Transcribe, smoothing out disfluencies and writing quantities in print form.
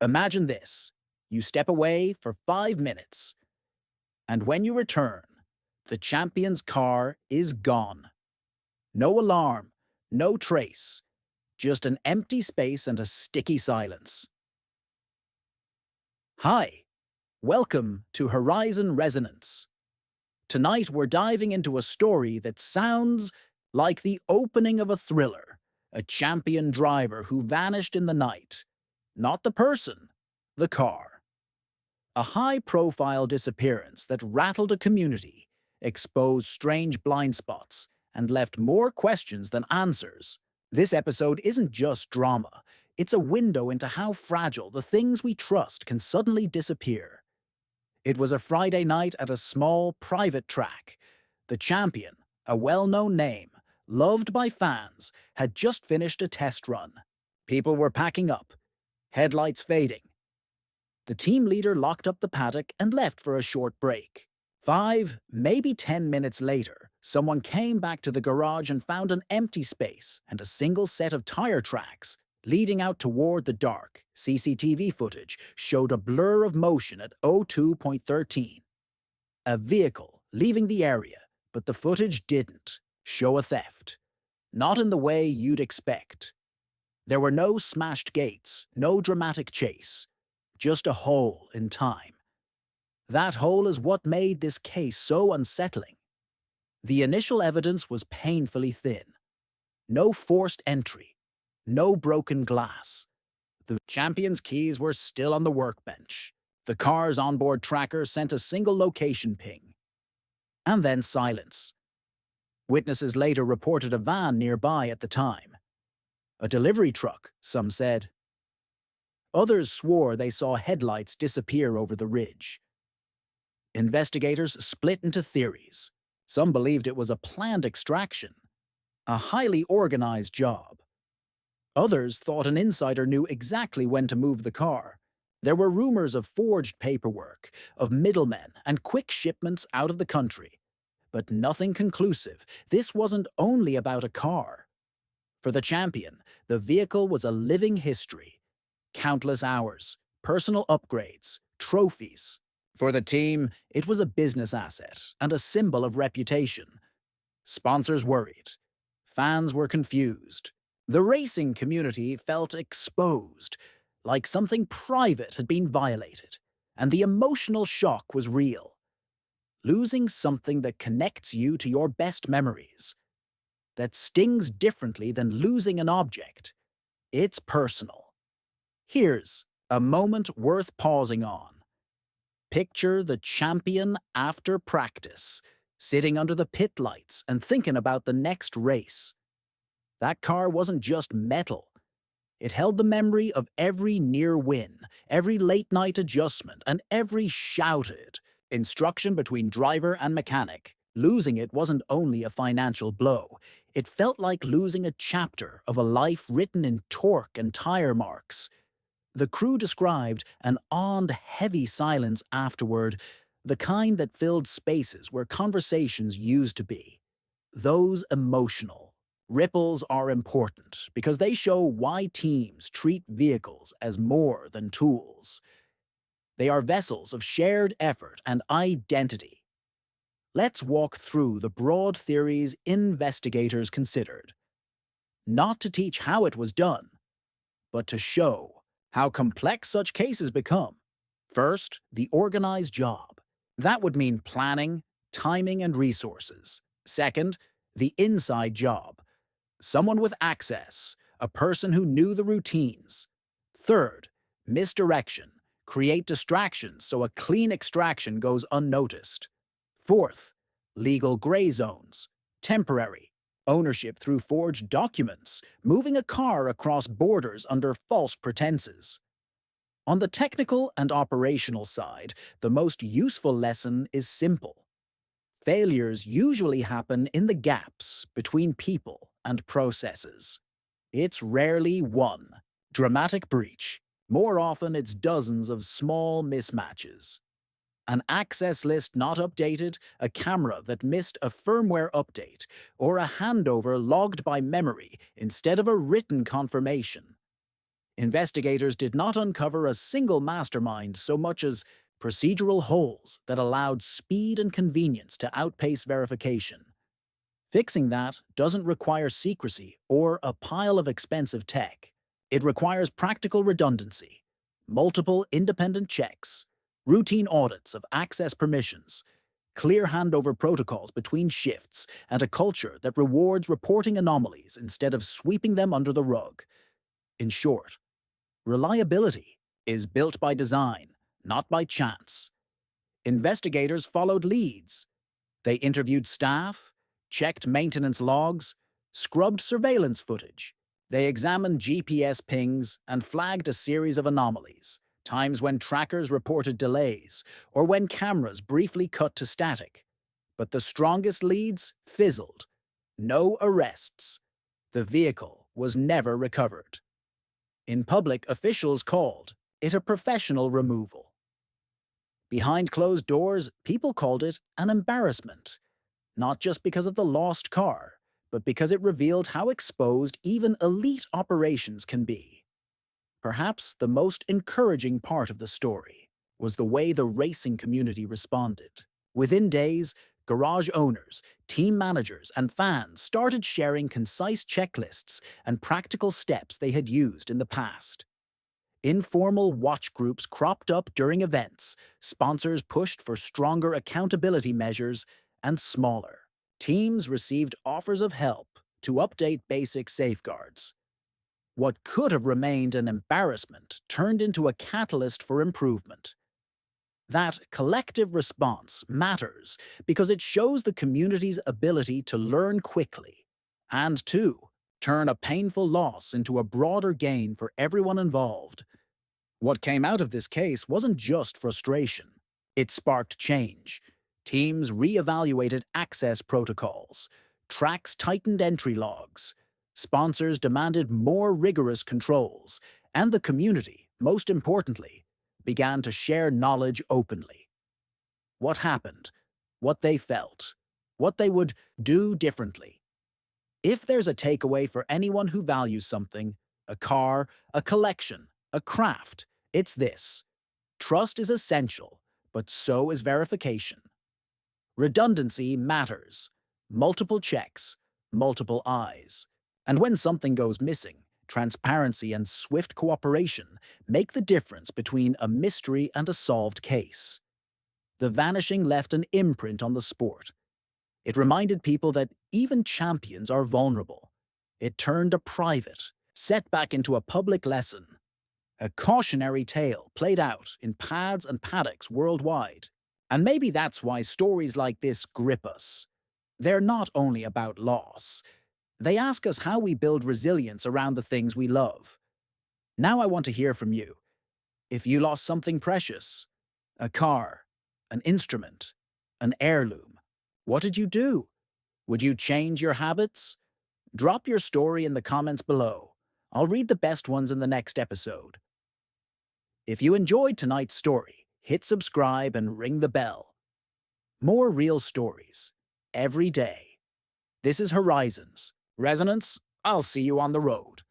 Imagine this. You step away for 5 minutes, and when you return, the champion's car is gone. No alarm, no trace, just an empty space and a sticky silence. Hi, welcome to Horizon Resonance. Tonight we're diving into a story that sounds like the opening of a thriller, a champion driver who vanished in the night. Not the person, the car. A high-profile disappearance that rattled a community, exposed strange blind spots, and left more questions than answers. This episode isn't just drama, it's a window into how fragile the things we trust can suddenly disappear. It was a Friday night at a small, private track. The champion, a well-known name, loved by fans, had just finished a test run. People were packing up, headlights fading. The team leader locked up the paddock and left for a short break. 5, maybe 10 minutes later, someone came back to the garage and found an empty space and a single set of tire tracks leading out toward the dark. CCTV footage showed a blur of motion at 02.13. A vehicle leaving the area, but the footage didn't show a theft. Not in the way you'd expect. There were no smashed gates, no dramatic chase. Just a hole in time. That hole is what made this case so unsettling. The initial evidence was painfully thin. No forced entry. No broken glass. The champion's keys were still on the workbench. The car's onboard tracker sent a single location ping. And then silence. Witnesses later reported a van nearby at the time. A delivery truck, some said. Others swore they saw headlights disappear over the ridge. Investigators split into theories. Some believed it was a planned extraction, a highly organized job. Others thought an insider knew exactly when to move the car. There were rumors of forged paperwork, of middlemen, and quick shipments out of the country. But nothing conclusive. This wasn't only about a car. For the champion, the vehicle was a living history. Countless hours, personal upgrades, trophies. For the team, it was a business asset and a symbol of reputation. Sponsors worried. Fans were confused. The racing community felt exposed, like something private had been violated, and the emotional shock was real. Losing something that connects you to your best memories, that stings differently than losing an object. It's personal. Here's a moment worth pausing on. Picture the champion after practice, sitting under the pit lights and thinking about the next race. That car wasn't just metal. It held the memory of every near win, every late-night adjustment, and every shouted instruction between driver and mechanic. Losing it wasn't only a financial blow. It felt like losing a chapter of a life written in torque and tire marks. The crew described an awed, heavy silence afterward, the kind that filled spaces where conversations used to be. Those emotional. Ripples are important because they show why teams treat vehicles as more than tools. They are vessels of shared effort and identity. Let's walk through the broad theories investigators considered. Not to teach how it was done, but to show how complex such cases become. First, the organized job. That would mean planning, timing, and resources. Second, the inside job. Someone with access, a person who knew the routines. Third, misdirection. Create distractions so a clean extraction goes unnoticed. Fourth, legal gray zones. Temporary. Ownership through forged documents, moving a car across borders under false pretenses. On the technical and operational side, the most useful lesson is simple. Failures usually happen in the gaps between people and processes. It's rarely one dramatic breach. More often, it's dozens of small mismatches. An access list not updated, a camera that missed a firmware update, or a handover logged by memory instead of a written confirmation. Investigators did not uncover a single mastermind so much as procedural holes that allowed speed and convenience to outpace verification. Fixing that doesn't require secrecy or a pile of expensive tech. It requires practical redundancy, multiple independent checks, routine audits of access permissions, clear handover protocols between shifts, and a culture that rewards reporting anomalies instead of sweeping them under the rug. In short, reliability is built by design, not by chance. Investigators followed leads. They interviewed staff, checked maintenance logs, scrubbed surveillance footage. They examined GPS pings and flagged a series of anomalies, times when trackers reported delays or when cameras briefly cut to static. But the strongest leads fizzled. No arrests. The vehicle was never recovered. In public, officials called it a professional removal. Behind closed doors, people called it an embarrassment, not just because of the lost car, but because it revealed how exposed even elite operations can be. Perhaps the most encouraging part of the story was the way the racing community responded. Within days, garage owners, team managers, and fans started sharing concise checklists and practical steps they had used in the past. Informal watch groups cropped up during events, sponsors pushed for stronger accountability measures, and smaller teams received offers of help to update basic safeguards. What could have remained an embarrassment turned into a catalyst for improvement. That collective response matters because it shows the community's ability to learn quickly and, to turn a painful loss into a broader gain for everyone involved. What came out of this case wasn't just frustration. It sparked change. Teams re-evaluated access protocols. Tracks tightened entry logs. Sponsors demanded more rigorous controls. And the community, most importantly, began to share knowledge openly. What happened? What they felt? What they would do differently? If there's a takeaway for anyone who values something, a car, a collection, a craft, it's this: trust is essential, but so is verification. Redundancy matters. Multiple checks, multiple eyes. And when something goes missing, transparency and swift cooperation make the difference between a mystery and a solved case. The vanishing left an imprint on the sport. It reminded people that even champions are vulnerable. It turned a private setback into a public lesson. A cautionary tale played out in pads and paddocks worldwide. And maybe that's why stories like this grip us. They're not only about loss. They ask us how we build resilience around the things we love. Now I want to hear from you. If you lost something precious, a car, an instrument, an heirloom, what did you do? Would you change your habits? Drop your story in the comments below. I'll read the best ones in the next episode. If you enjoyed tonight's story, hit subscribe and ring the bell. More real stories, every day. This is Horizons. Resonance, I'll see you on the road.